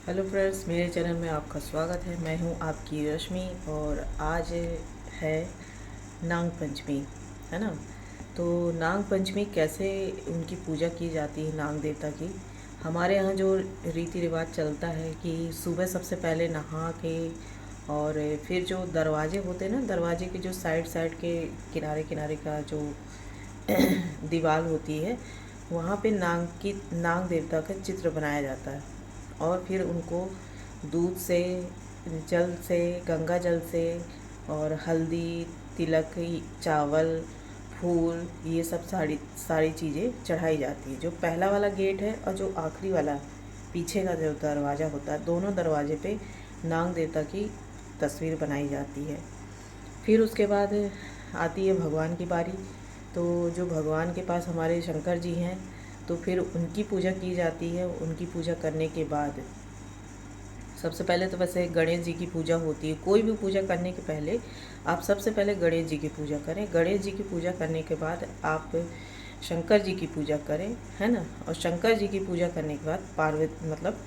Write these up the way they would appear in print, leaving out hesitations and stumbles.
Hello friends, मेरे channel में आपका स्वागत है। मैं हूं आपकी रश्मि और आज है नाग पंचमी, है ना। तो नाग पंचमी कैसे उनकी पूजा की जाती है, नाग देवता की। हमारे यहाँ जो रीति रिवाज चलता है कि सुबह सबसे पहले नहा के और फिर जो दरवाजे होते हैं ना, दरवाजे के जो साइड साइड के किनारे किनारे का जो दीवार होती है, वहाँ पे नाग देवता का चित्र बनाया जाता है। और फिर उनको दूध से, जल से, गंगा जल से और हल्दी, तिलक, चावल, फूल, ये सब सारी सारी चीज़ें चढ़ाई जाती है। जो पहला वाला गेट है और जो आखिरी वाला पीछे का जो दरवाज़ा होता है, दोनों दरवाजे पे नाग देवता की तस्वीर बनाई जाती है। फिर उसके बाद आती है भगवान की बारी। तो जो भगवान के पास हमारे शंकर जी हैं, तो फिर उनकी पूजा की जाती है। उनकी पूजा करने के बाद सबसे पहले तो वैसे गणेश जी की पूजा होती है। कोई भी पूजा करने के पहले आप सबसे पहले गणेश जी की पूजा करें। गणेश जी की पूजा करने के बाद आप शंकर जी की पूजा करें, है ना। और शंकर जी की पूजा करने के बाद पार्वती मतलब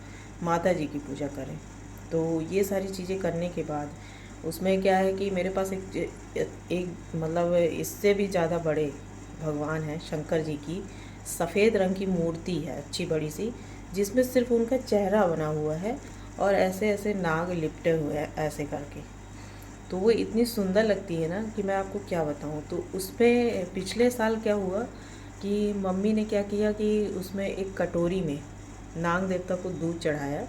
माता जी की पूजा करें। तो ये सारी चीज़ें करने के बाद उसमें क्या है कि मेरे पास एक मतलब इससे भी ज़्यादा बड़े भगवान हैं, शंकर जी की सफ़ेद रंग की मूर्ति है, अच्छी बड़ी सी, जिसमें सिर्फ उनका चेहरा बना हुआ है और ऐसे ऐसे नाग लिपटे हुए हैं ऐसे करके। तो वो इतनी सुंदर लगती है ना कि मैं आपको क्या बताऊँ। तो उस पर पिछले साल क्या हुआ कि मम्मी ने क्या किया कि उसमें एक कटोरी में नाग देवता को दूध चढ़ाया,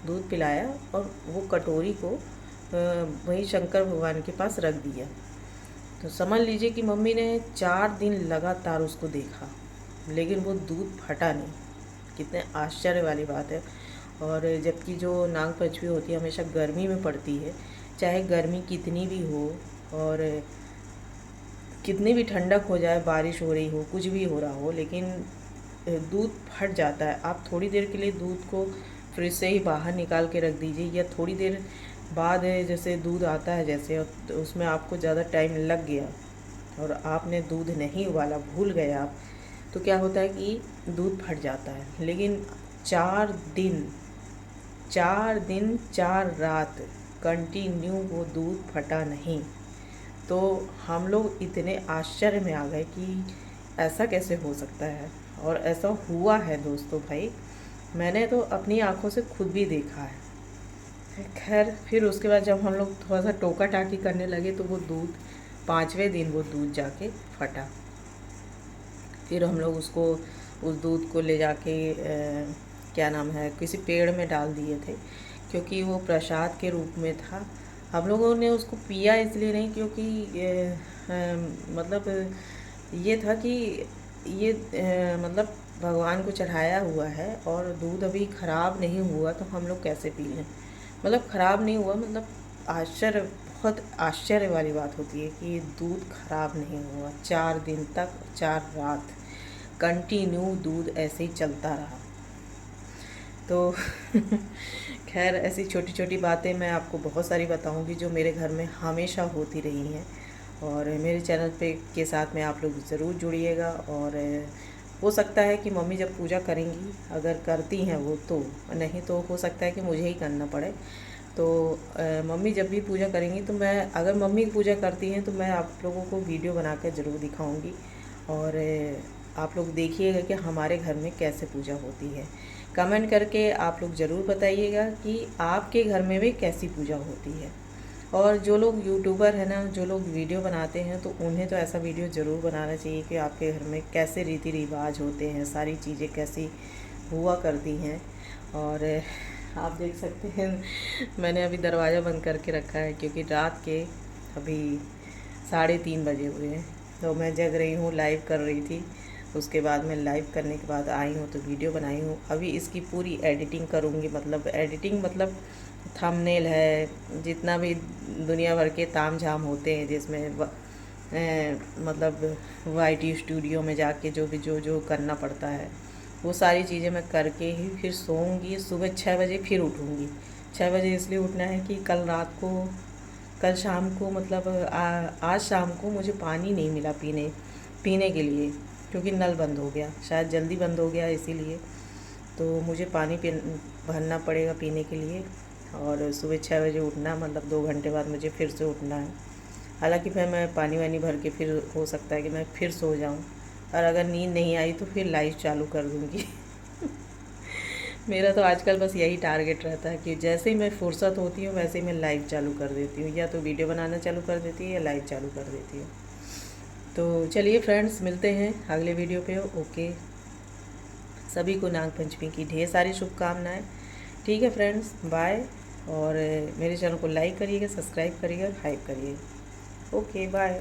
दूध पिलाया और वो कटोरी को वहीं शंकर भगवान के पास रख दिया। तो समझ लीजिए कि मम्मी ने 4 दिन लगातार उसको देखा, लेकिन वो दूध फटा नहीं। कितने आश्चर्य वाली बात है। और जबकि जो नाग पंचमी होती है हमेशा गर्मी में पड़ती है, चाहे गर्मी कितनी भी हो और कितनी भी ठंडक हो जाए, बारिश हो रही हो, कुछ भी हो रहा हो, लेकिन दूध फट जाता है। आप थोड़ी देर के लिए दूध को फ्रिज से ही बाहर निकाल के रख दीजिए, या थोड़ी देर बाद जैसे दूध आता है जैसे, तो उसमें आपको ज़्यादा टाइम लग गया और आपने दूध नहीं उबाला, भूल गए आप, तो क्या होता है कि दूध फट जाता है। लेकिन 4 दिन, 4 दिन 4 रात कंटिन्यू वो दूध फटा नहीं। तो हम लोग इतने आश्चर्य में आ गए कि ऐसा कैसे हो सकता है। और ऐसा हुआ है दोस्तों, भाई मैंने तो अपनी आंखों से खुद भी देखा है। खैर, फिर उसके बाद जब हम लोग थोड़ा सा टोका टाकी करने लगे तो वो दूध 5वें दिन वो दूध जाके फटा। फिर हम लोग उसको, उस दूध को ले जाके क्या नाम है, किसी पेड़ में डाल दिए थे, क्योंकि वो प्रसाद के रूप में था। हम लोगों ने उसको पिया इसलिए नहीं, क्योंकि मतलब ये था कि ये मतलब भगवान को चढ़ाया हुआ है और दूध अभी ख़राब नहीं हुआ, तो हम लोग कैसे पी लें। मतलब ख़राब नहीं हुआ, मतलब आश्चर्य, बहुत आश्चर्य वाली बात होती है कि दूध ख़राब नहीं हुआ। 4 दिन तक, 4 रात कंटिन्यू दूध ऐसे ही चलता रहा। तो खैर, ऐसी छोटी छोटी बातें मैं आपको बहुत सारी बताऊंगी जो मेरे घर में हमेशा होती रही हैं। और मेरे चैनल पे के साथ में आप लोग ज़रूर जुड़िएगा। और हो सकता है कि मम्मी जब पूजा करेंगी, अगर करती हैं वो, तो नहीं तो हो सकता है कि मुझे ही करना पड़े। तो मम्मी जब भी पूजा करेंगी, तो मैं, अगर मम्मी पूजा करती हैं तो मैं आप लोगों को वीडियो बनाकर ज़रूर दिखाऊंगी। और आप लोग देखिएगा कि हमारे घर में कैसे पूजा होती है। कमेंट करके आप लोग ज़रूर बताइएगा कि आपके घर में भी कैसी पूजा होती है। और जो लोग यूट्यूबर हैं ना, जो लोग वीडियो बनाते हैं, तो उन्हें तो ऐसा वीडियो ज़रूर बनाना चाहिए कि आपके घर में कैसे रीति रिवाज होते हैं, सारी चीज़ें कैसी हुआ करती हैं। और आप देख सकते हैं मैंने अभी दरवाज़ा बंद करके रखा है, क्योंकि रात के अभी 3:30 बजे हुए हैं। तो मैं जग रही हूँ, लाइव कर रही थी। उसके बाद मैं लाइव करने के बाद आई हूँ तो वीडियो बनाई हूँ। अभी इसकी पूरी एडिटिंग करूँगी, मतलब एडिटिंग मतलब थंबनेल है, जितना भी दुनिया भर के ताम झाम होते हैं जिसमें मतलब वाईटी स्टूडियो में जाके जो भी जो करना पड़ता है, वो सारी चीज़ें मैं करके ही फिर सोऊंगी। सुबह 6 बजे फिर उठूँगी। 6 बजे इसलिए उठना है कि कल शाम को, मतलब आज शाम को मुझे पानी नहीं मिला पीने के लिए, क्योंकि नल बंद हो गया, शायद जल्दी बंद हो गया इसीलिए। तो मुझे पानी भरना पड़ेगा पीने के लिए। और सुबह 6 बजे उठना, मतलब 2 घंटे बाद मुझे फिर से उठना है। हालांकि फिर मैं पानी वानी भर के फिर हो सकता है कि मैं फिर सो जाऊं, और अगर नींद नहीं आई तो फिर लाइव चालू कर दूंगी। मेरा तो आजकल बस यही टारगेट रहता है कि जैसे ही मैं फुर्सत होती हूँ वैसे ही मैं लाइव चालू कर देती हूँ, या तो वीडियो बनाना चालू कर देती हूँ या लाइव चालू कर देती हूँ। तो चलिए फ्रेंड्स, मिलते हैं अगले वीडियो पे। ओके, सभी को नाग पंचमी की ढेर सारी शुभकामनाएं। ठीक है फ्रेंड्स, बाय। और मेरे चैनल को लाइक करिएगा, सब्सक्राइब करिएगा, हाइप करिए। Okay, bye.